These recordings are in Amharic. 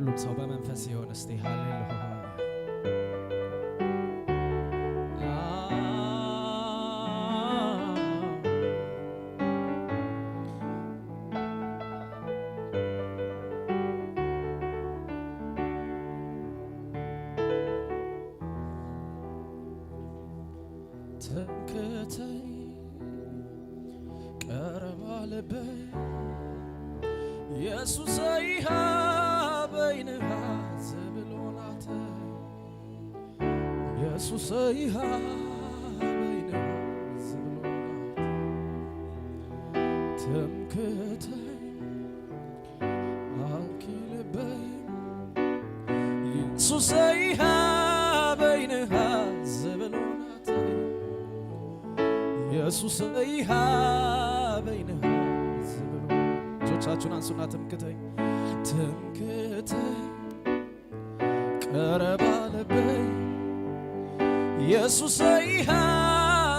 ሁሉም ሰው በመንፈስ ይሆን እስቲ ሃሌሉያ ትምክህተይ ቀረባ ልበይ ኢየሱሰይ በይንሃ ዘብሎናተ ኢየሱሰይ በይንሃ ዘብሎናተ ትምክህተይ አልኪ ልበይ ኢየሱሰይ በይንሃ ዘብሎናተ ኢየሱሰይ በይንሃ እጆቻችሁን አንሱና ትምክህተይ ቀረባ ልበይ ኢየሱሰይ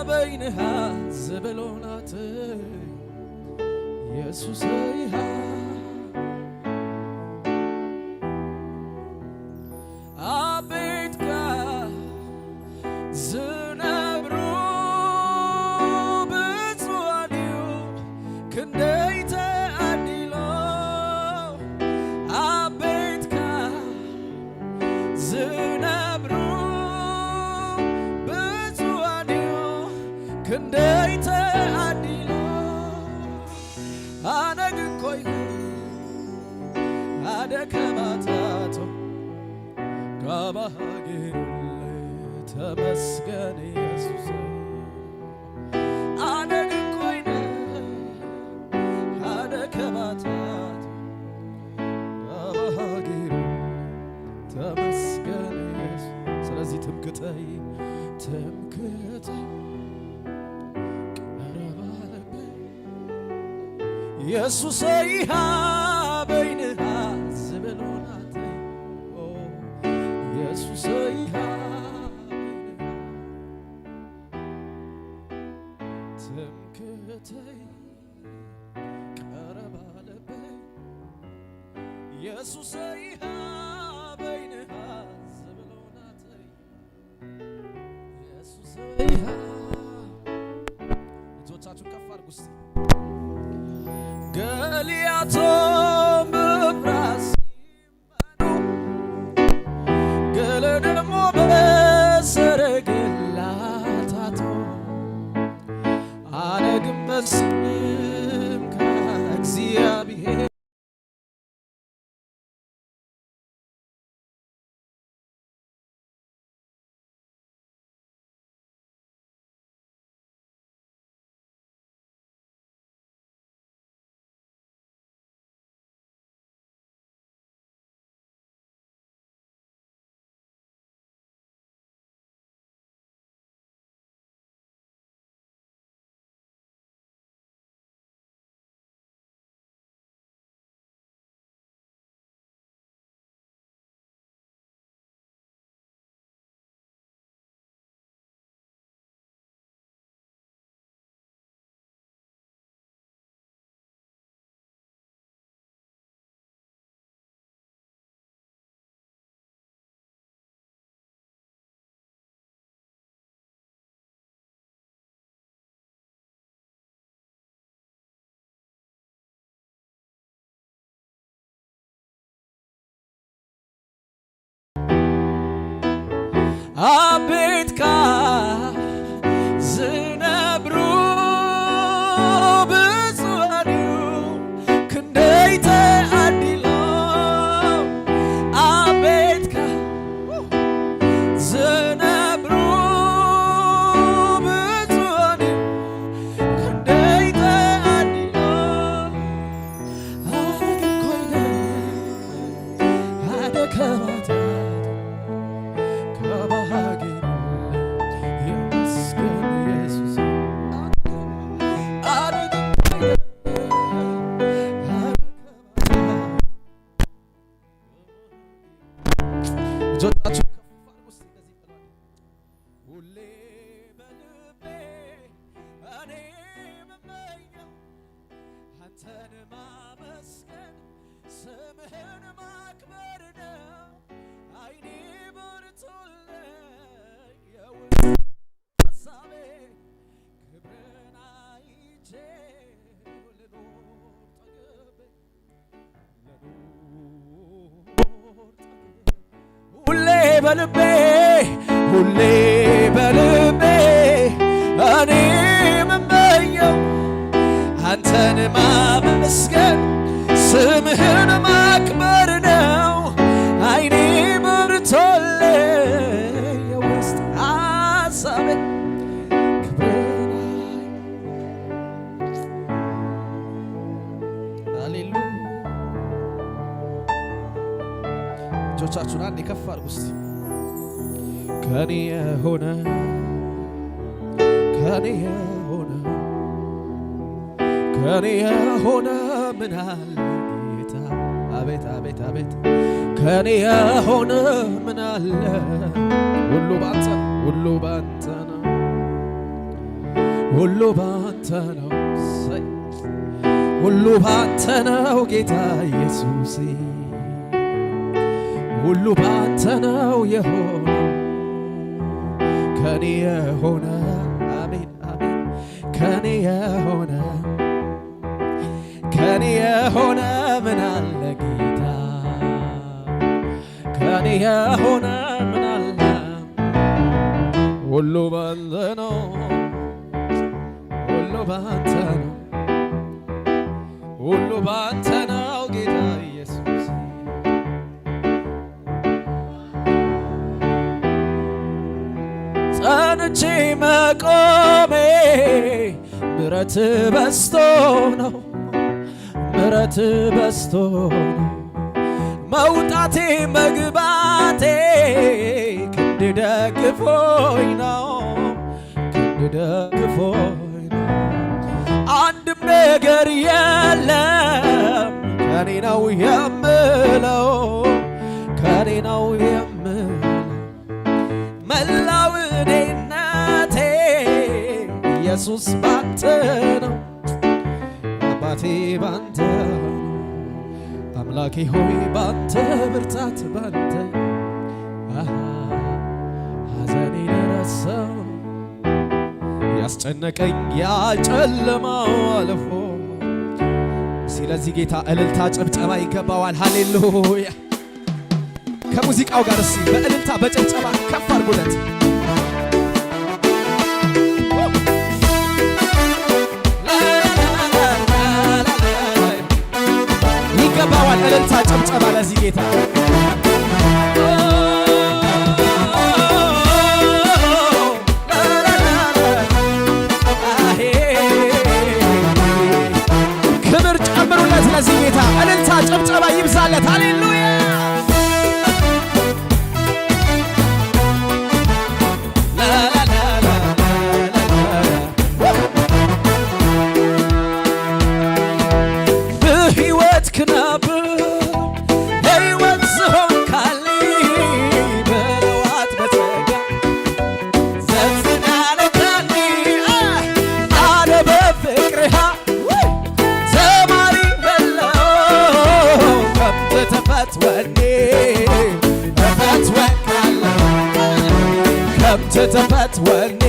በይንሃ ዘብሎናተ ኢየሱሰይ አቤት ዝነብሩ ብፁዓኒዩ ክንደይተ ክንደይተ አዲሎ አነግን ኮይነ አደከማታቶ ጋባሃጌሩለ ተመስገን ኢየሱስ አነግን ኮይነ አደከማታቶ ጋባሃጌሩ ተመስገን ኢየሱስ ስለዚህ ትምክህተይ ኢየሱሰይ በይንሃ ዘብሎናተ ኢየሱሰይ ትምክህተይ ቀረባ ልበይ ኢየሱሰይ በይንሃ ዘብሎናተ ኢየሱሰይ እጆቻችሁን ከፍ አድርጉ እስቲ ገሊያቶም በፍራስ ሲመኑ ገለደሞ በሰረገላ ታቶ አነግን በስም ከእግዚአብሔር አቤት ዝነብሩ ብፁዓኒዩ ክንደይተ አዲሎ አቤት ዝነብሩ ብፁዓኒዩ ክንደይተ አዲሎ አነግን ኮይነ አደከማታ እጆቻችሁ ከፍ አድርጉ እስቲ እንደዚህ ብሏል ሁሌ በልቤ እኔ የምመኘው አንተን ማመስገን ስምህን ማክበር ነው በልቤ ሁሌ በልቤ እኔ የምመኘው አንተን ማመስገን ስምህን ማክበር ነው። አይኔ በርቶልኝ የውስጥ ሐሳቤ ክብርን ሃሌሉያ። እጆቻችሁን አንዴ ከፍ አድርጉ እስቲ። ከኔ የሆነ ከኔ የሆነ ከኔ የሆነ ምን አለ ጌታ፣ አቤት አቤት አቤት ከኔ የሆነ ምን አለ። ሁሉ ባንተ ሁሉ ባንተ ነው፣ ሁሉ ባንተ ነው፣ ሁሉ ባንተ ነው ጌታ ኢየሱስ፣ ሁሉ ባንተ ነው የሆነ ከኔ የሆነ አሜን አሜን ከኔ የሆነ ከኔ የሆነ ምን አለ ጌታ፣ ከኔ የሆነ ምን አለ። ሁሉ ባንተ ነው፣ ሁሉ ባንተ ነው፣ ሁሉ ባንተ ነው ጌታ ኢየሱስ። ጸንቼ መቆሜ ምሕረት በስቶ ነው፣ ምሕረት በስቶ ነው መውጣቴ መግባቴ፣ ክንድ ደግፎኝ ነው፣ ክንድ ደግፎኝ ነው። አንድም ነገር የለም ከኔ ነው የምለው፣ ከኔ ነው የምለው። መላው እኔነቴ ኢየሱስ ባንተ ነው፣ አባቴ ባንተ ነው፣ አምላኬ ሆይ ባንተ ብርታት ባንተ ሐዘኔን ረሳው፣ ያስጨነቀኝ ያጨለማው አልፎ። ስለዚህ ጌታ እልልታ ጭብጨባ ይገባዋል። ሃሌሉያ። ከሙዚቃው ጋር እስቲ በእልልታ በጭብጨባ ከፍ አድርጉለት። ይገባዋል እልልታ ጭብጨባ ለዚህ ጌታ። ክብር ጨምሩለት ለዚህ ጌታ። እልልታ ጭብጨባ ይብዛለት። ሃሌሉያ። ተፈት ወኔ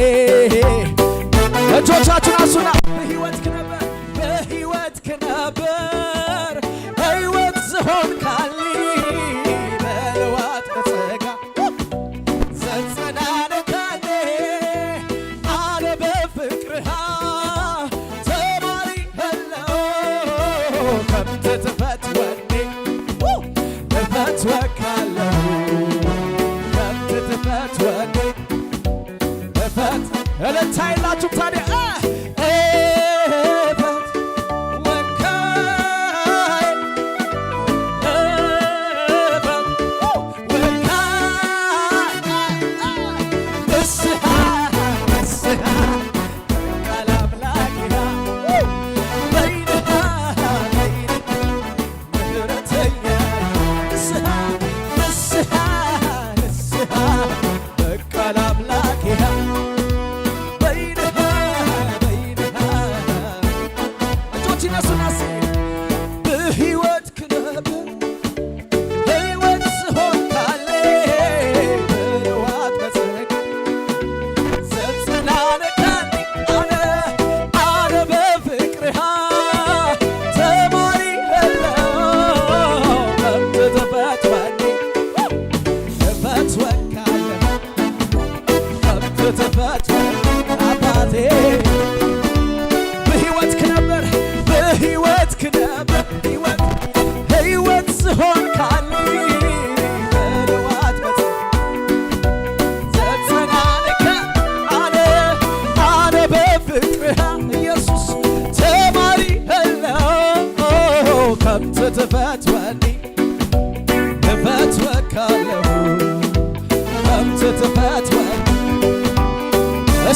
እጆቻችሁን አሱና በሕይወትክ ነበር በሕይወትክ ነበር ሕይወት ዝሆን ካሊ በለዋት በጸጋ ዘንጸናነካኔ አለ በፍቅርሃ ተማሪ ህለው ከምተ ተፈት ወኔ ተፈት ወካለው ከምተ ተፈት ወኔ እልልታ የላችሁም ታዲያ?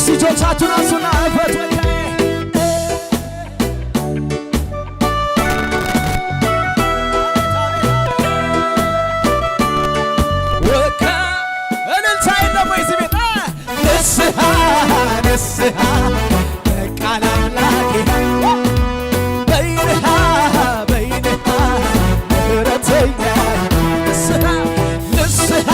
እጆቻችሁን አንሱና እፈት ወካ እልልታ የለም ወይ እዚህ ቤት? ንስሐ ንስሐ በቃል አምላኬ በይንሃ በይንሃ ምሕረተኛ ንስሐ ንስሐ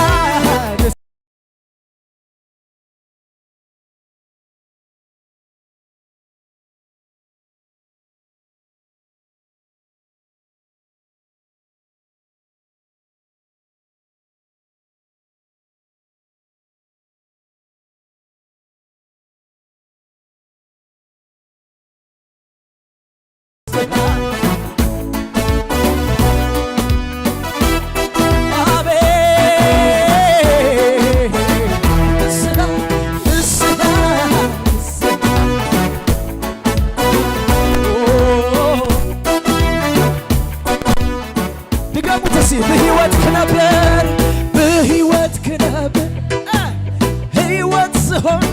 በሕይወትህ ነበር በሕይወትህ ነበር ሕይወት ስሆን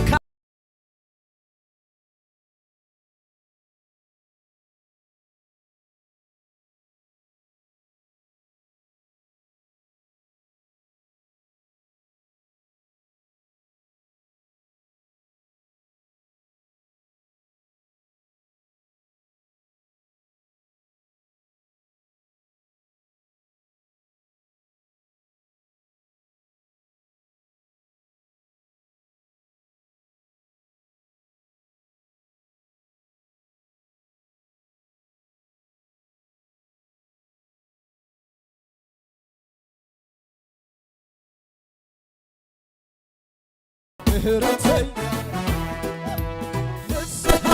ምሕረተኛ ንስሐ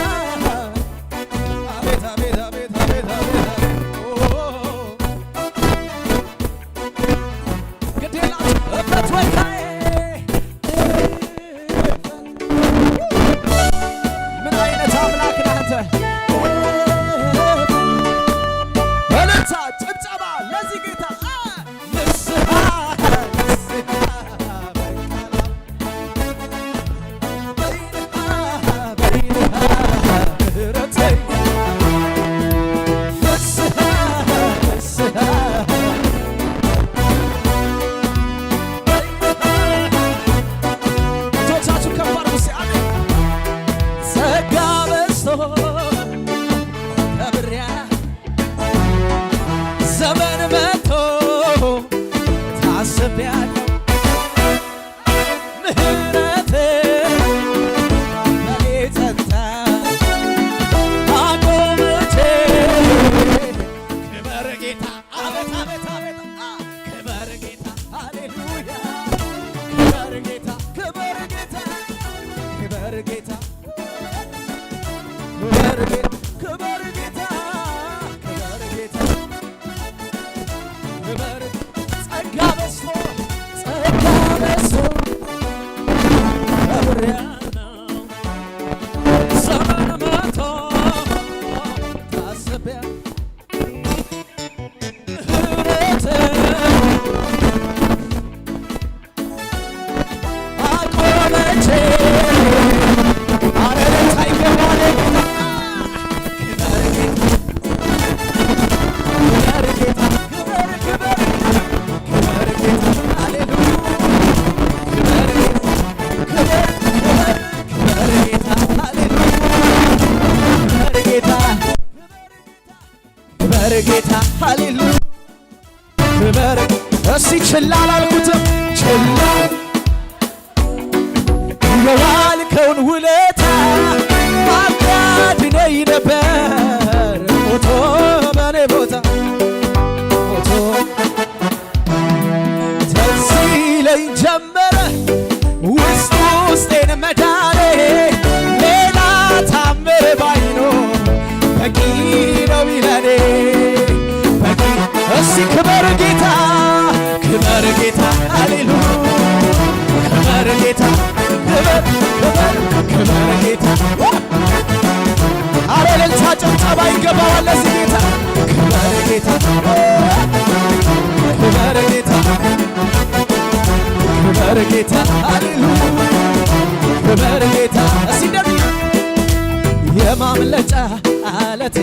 አቤት አቤት አቤት አቤት አቤት ግዴላችሁ እፈት ወካዬ ምን አይነት አምላክ ነህ አንተ? እልልታ ጭብጨባ ለዚህ ጌታ ንስሐ ዘመን መጥቶ ታስቤያለሁ ምሕረትህ በኔ ጸንታ አቆመች። ክበር ጌታ አቤት አቤት አቤት ክበር ጌታ ሃሌሉያ ክበር ጌታ ክበር ጌታ ክበር ጌታ ክበር ጌታ ክበር ጌታ ክበር ጌታ ክበር ጸጋ በዝቶ ጸጋ በዝቶ ከብሬያለሁ ዘመን መጥቶ ታስቤያለሁ ምሕረትህ አቆመች። ጌታ ሃሌሉያ ክበር እስቲ ችላ አላልኩትም ችላ የዋልከውን ውለታ አጋድነኝ ነበር ሞቶ በኔ ቦታ ሞቶ ትዝ ይለኝ ጀመረ ውስጥ ውስጤን መዳኔ ሌላ ታምር ባይኖር በቂ ነው ይለኔ በቂ እስቲ ክበር ጌታ ክበር ጌታ ሃሌሉያ ክበር ጌታ ክበር ክበር ክበር ጌታ አረ እልልታ ጭብጨባ ይገባዋል ለዚህ ጌታ ክበር ጌታ ክበር ጌታ ክበር ጌታ ሃሌሉያ ክበር ጌታ እስቲ እንደዚህ የማምለጫ አለቴ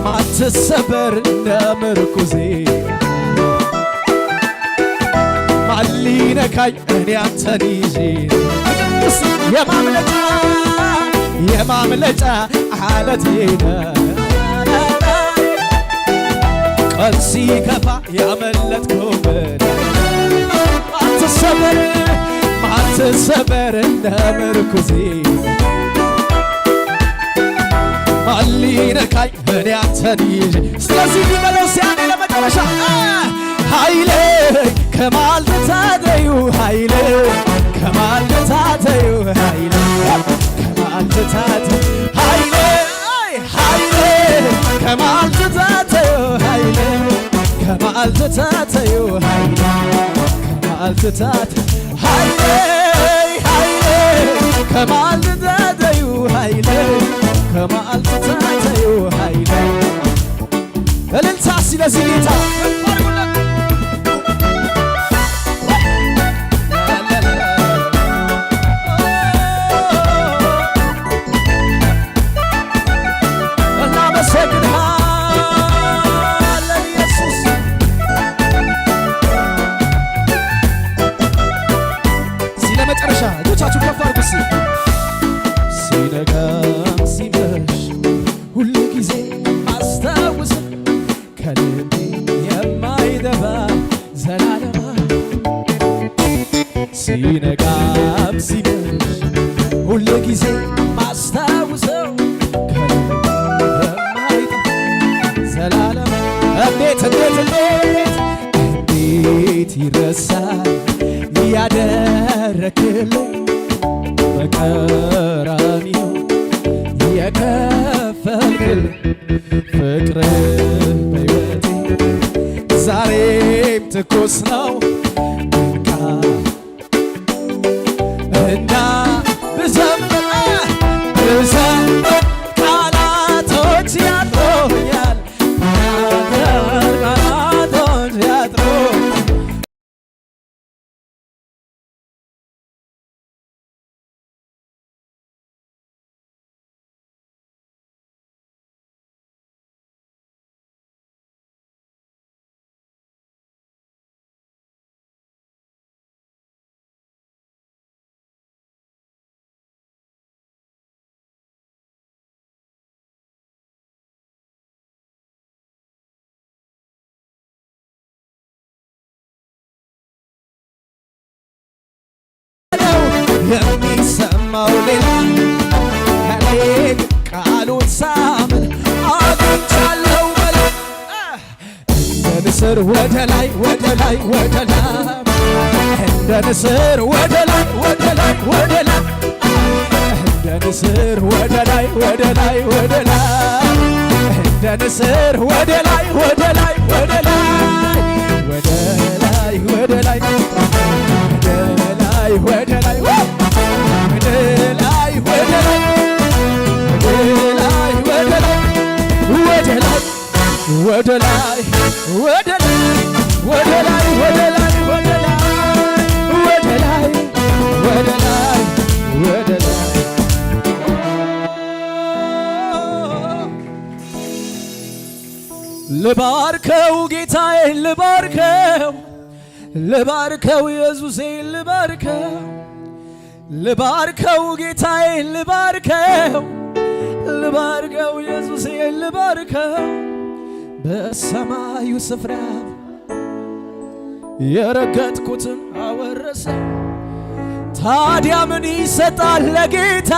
ማትሰበር እንደ ምርኩዜ ማን ሊነካኝ እኔ አንተን ይዤ የማምለጫ አለቴ ቀን ሲከፋ ያመለጥኩበት ማትሰበር እንደ ምርኩዜ ማን ሊነካኝ እኔ አንተን ይዤ ስለዚህ ሊበለው ሲያኔ ለመጨረሻ ኃይሌ ከማልተታደዩ ኃይሌ ከማልተታደዩ ኃይሌ ከማልተታደዩ ኃይሌ ኃይሌ ከማልተታደዩ ኃይሌ ከማልተታደዩ ኃይሌ ከማልተታደዩ ኃይሌ ኃይሌ ከማልተታደዩ ኃይሌ ከማልተታደዩ ኃይሌ እልልታ ስለዚህ ጌታ ሲነጋም ሲመሽ ሁሉ ጊዜ አስታውስ ከልቤ የማይጠፋ ዘላለማ ሲነጋም ሲመሽ ሁሉ ጊዜ ማስታውሰው ከልቤ የማይጠፋ ዘላለማ እንዴት ይረሳል ያደረክልኝ በቀራንዮ የከፈልክልኝ ፍቅር በሕይወቴ ዛሬም ትኩስ ነው ድንቃ እና ብዘምር ቃላቶች ያጥሮኛል ቃላቶች ያጥሮኛል የሚሰማው ሌላ ከኔ ቃሉን ሳምን አግኝቻለሁ በል እንደ ንስር ወደ ላይ ወደ ላይ ወደ ላይ እንደ ንስር ወደ ላይ ወደ ላይ ወደ ላይ እንደ ንስር ወደ ላይ ወደ ላይ ወደ ላይ እንደ ንስር ወደ ላይ ወደ ላይ ወደ ላይ ወደ ላይ ወደ ላይ ወደ ላይ ወደ ላይ ወደ ላይ ወደ ላይ ወደ ላይ ወደ ላይ ወደ ላይ ወደ ላይ ወደ ላይ ወደ ላይ ወደ ላይ ወደ ላይ ወደ ላይ ወደ ላይ ልባርከው ጌታዬ ልባርከው ልባርከው ኢየሱሴ ልባርከው ልባርከው ጌታዬ ልባርከው ልባርከው ኢየሱሴ ልባርከው በሰማዩ ስፍራ የረገጥኩትን አወረሰ ታዲያ ምን ይሰጣል ለጌታ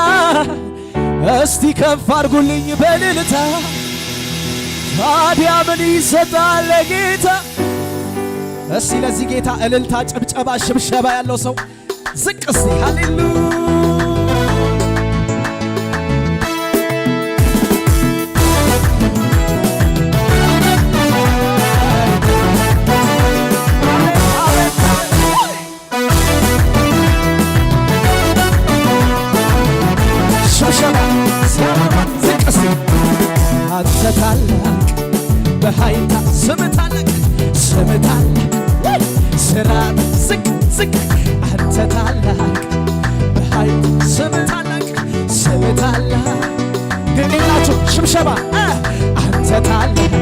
እስቲ ከፍ አድርጉልኝ በእልልታ ታዲያ ምን ይሰጣል ለጌታ እስቲ ለዚህ ጌታ እልልታ ጭብጨባ ሽብሸባ ያለው ሰው ዝቅ እስቲ ሃሌሉያ ሽብሸባ ዝቅ እስቲ አንተ ታላቅ በኃይል ስም ታላቅ ስም ታላቅ ስራት ዝቅ ዝቅ አንተ ታላቅ በኃይል ስም ታላቅ ስም ታላቅ ግንላችሁ ሽብሸባ አንተ ታላቅ